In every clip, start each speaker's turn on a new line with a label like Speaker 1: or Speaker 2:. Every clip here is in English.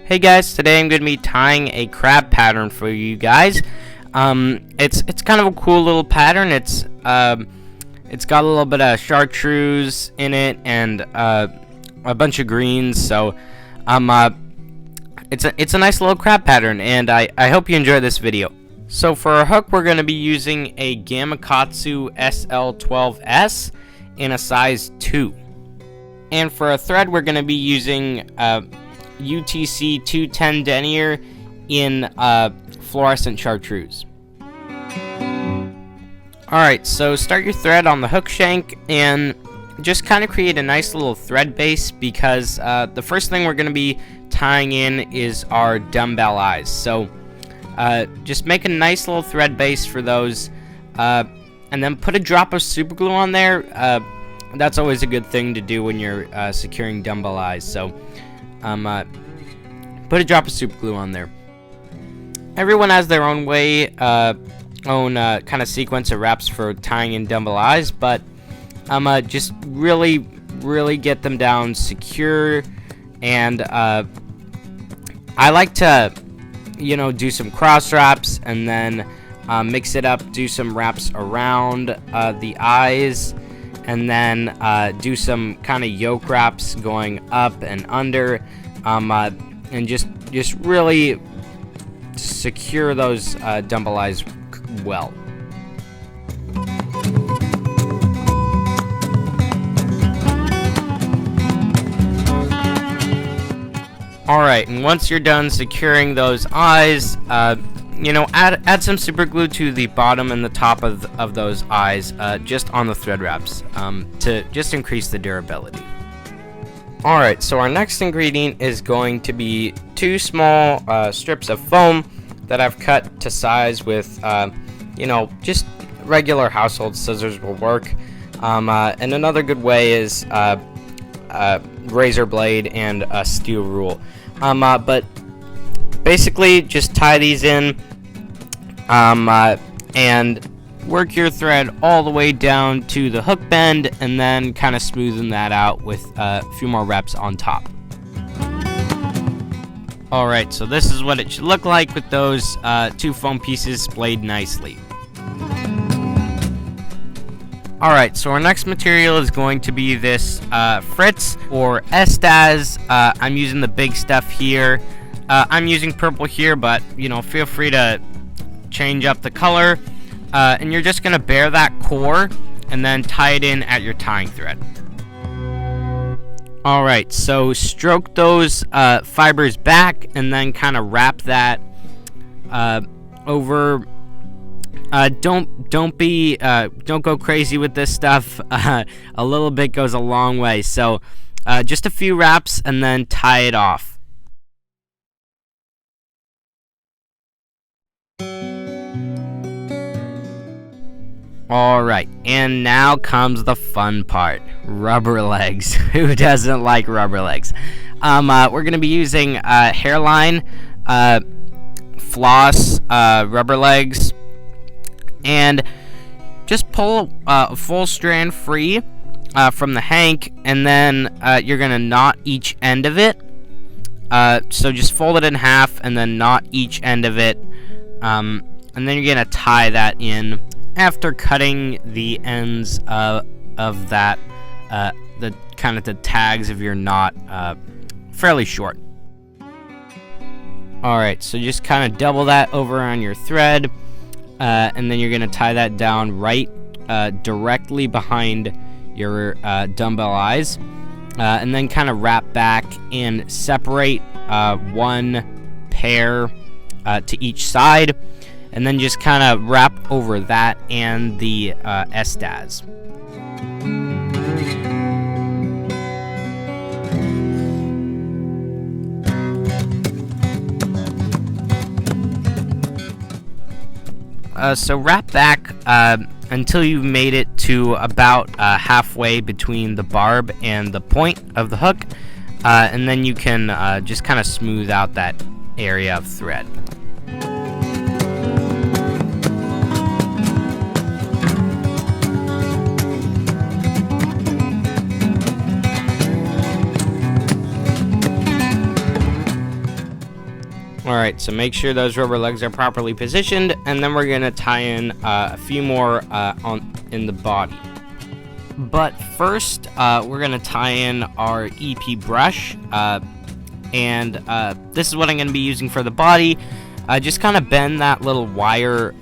Speaker 1: Hey guys, today I'm going to be tying a crab pattern for you guys. It's kind of a cool little pattern. It's got a little bit of chartreuse in it and a bunch of greens. So it's a nice little crab pattern, and I hope you enjoy this video. So for our hook, we're going to be using a Gamakatsu SL12S in a size 2. And for a thread, we're going to be using UTC 210 denier in fluorescent chartreuse. Alright, so start your thread on the hook shank and just kind of create a nice little thread base, because the first thing we're going to be tying in is our dumbbell eyes. So just make a nice little thread base for those, and then put a drop of super glue on there. That's always a good thing to do when you're securing dumbbell eyes. So put a drop of super glue on there. Everyone has their own way, kind of sequence of wraps for tying in dumbbell eyes, but just really get them down secure. And I like to, do some cross wraps and then mix it up, do some wraps around the eyes, and then do some kind of yoke wraps going up and under, and just really secure those dumbbell eyes well. Alright, and once you're done securing those eyes, add some super glue to the bottom and the top of those eyes, just on the thread wraps, to just increase the durability. Alright, so our next ingredient is going to be 2 small strips of foam that I've cut to size with, just regular household scissors will work. And another good way is razor blade and a steel rule. But basically just tie these in, and work your thread all the way down to the hook bend, and then kind of smoothen that out with a few more reps on top. Alright, so this is what it should look like with those 2 foam pieces splayed nicely. Alright, so our next material is going to be this Fritz or Estaz. I'm using the big stuff here. I'm using purple here, but feel free to change up the color. And you're just going to bare that core and then tie it in at your tying thread. Alright, so stroke those fibers back and then kind of wrap that over. Don't go crazy with this stuff. A little bit goes a long way. So just a few wraps and then tie it off. Alright, and now comes the fun part. Rubber legs. Who doesn't like rubber legs? We're going to be using hairline, floss, rubber legs, and just pull a full strand free from the hank, and then you're going to knot each end of it. So just fold it in half and then knot each end of it, and then you're going to tie that in after cutting the ends of that, the tags of your knot fairly short. Alright, so just kind of double that over on your thread, and then you're going to tie that down right directly behind your dumbbell eyes, and then kind of wrap back and separate one pair to each side, and then just kind of wrap over that and the Estaz. So wrap back until you've made it to about halfway between the barb and the point of the hook, and then you can just kind of smooth out that area of thread. Alright, so make sure those rubber legs are properly positioned, and then we're gonna tie in a few more in the body. But first, we're gonna tie in our EP brush, and this is what I'm gonna be using for the body. Just kind of bend that little wire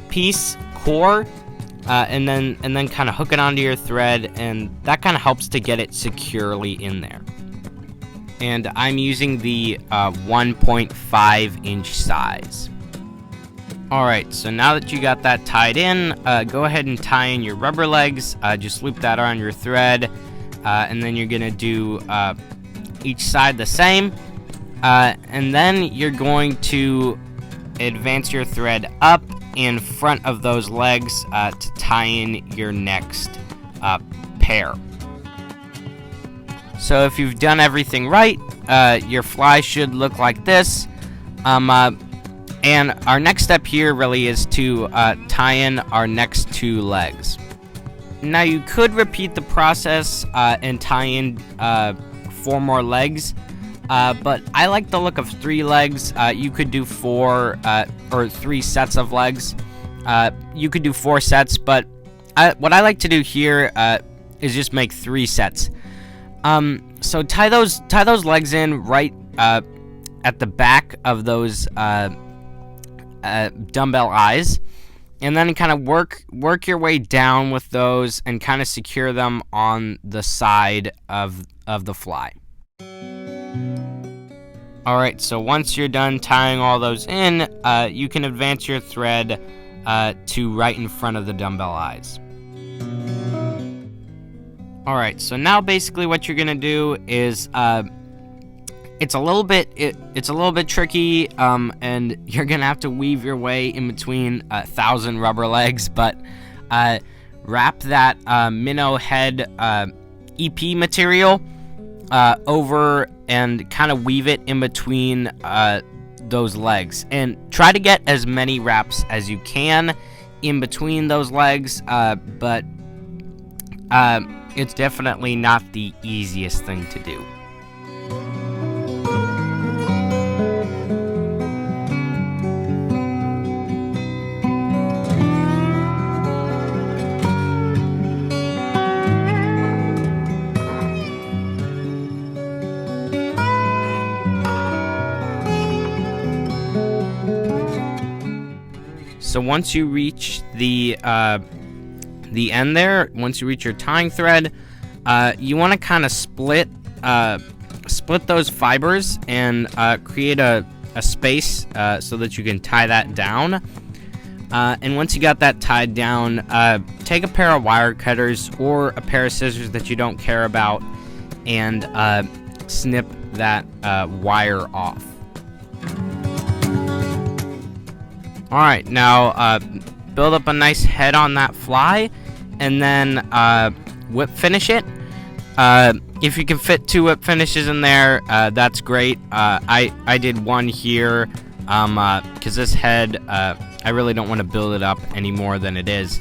Speaker 1: piece core, and then kind of hook it onto your thread, and that kind of helps to get it securely in there. And I'm using the 1.5 inch size. Alright, so now that you got that tied in, go ahead and tie in your rubber legs. Just loop that around your thread, and then you're gonna do each side the same, and then you're going to advance your thread up in front of those legs to tie in your next pair. So if you've done everything right, your fly should look like this. And our next step here really is to tie in our next two legs. Now you could repeat the process and tie in 4 more legs, but I like the look of 3 legs. You could do 4 or 3 sets of legs. You could do 4 sets, but what I like to do here is just make 3 sets. So tie those legs in right at the back of those dumbbell eyes, and then kind of work your way down with those and kind of secure them on the side of the fly. Alright, so once you're done tying all those in, you can advance your thread to right in front of the dumbbell eyes. Alright, so now basically what you're gonna do is it's a little bit tricky, and you're gonna have to weave your way in between 1,000 rubber legs, but wrap that minnow head EP material over and kind of weave it in between those legs, and try to get as many wraps as you can in between those legs, but it's definitely not the easiest thing to do. So once you reach the end there, once you reach your tying thread, you want to kind of split those fibers and create a space so that you can tie that down. And once you got that tied down, take a pair of wire cutters or a pair of scissors that you don't care about, and snip that wire off. Alright, now build up a nice head on that fly, and then whip finish it. If you can fit 2 whip finishes in there, that's great. I did 1 here because this head, I really don't want to build it up any more than it is.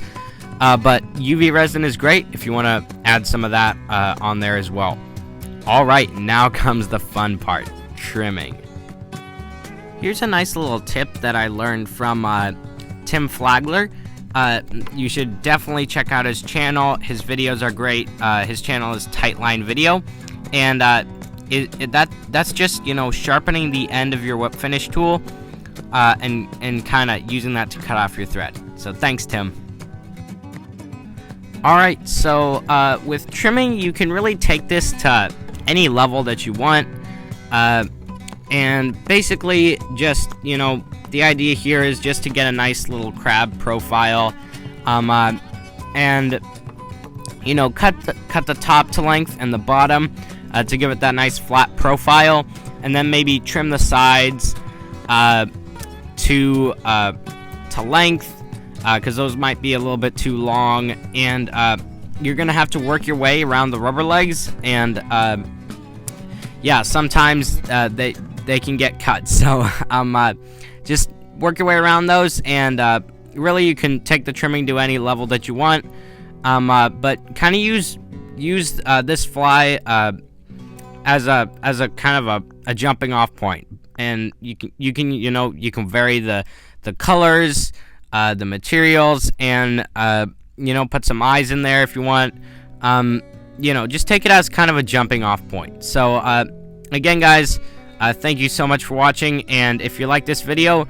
Speaker 1: But UV resin is great if you want to add some of that on there as well. Alright, now comes the fun part, trimming. Here's a nice little tip that I learned from Tim Flagler. You should definitely check out his channel. His videos are great. His channel is Tightline Video, and that's just, you know, sharpening the end of your whip finish tool and kind of using that to cut off your thread. So thanks, Tim. Alright, so with trimming, you can really take this to any level that you want. And basically, just, you know, the idea here is just to get a nice little crab profile, and, you know, cut the top to length and the bottom to give it that nice flat profile, and then maybe trim the sides to length, because those might be a little bit too long, and you're gonna have to work your way around the rubber legs, and yeah, sometimes they can get cut, so just work your way around those, and really you can take the trimming to any level that you want, but kind of use this fly as a kind of a jumping off point. and you can vary the colors, the materials, and put some eyes in there if you want. Just take it as kind of a jumping off point. So again, guys, thank you so much for watching, and if you like this video,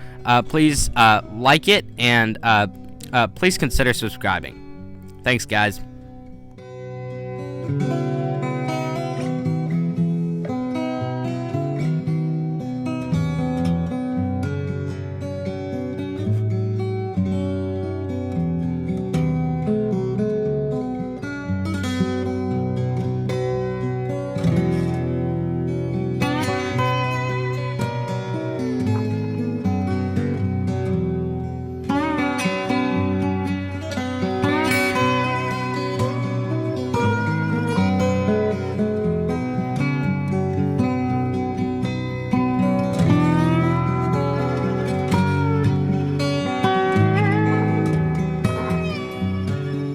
Speaker 1: please like it, and please consider subscribing. Thanks, guys.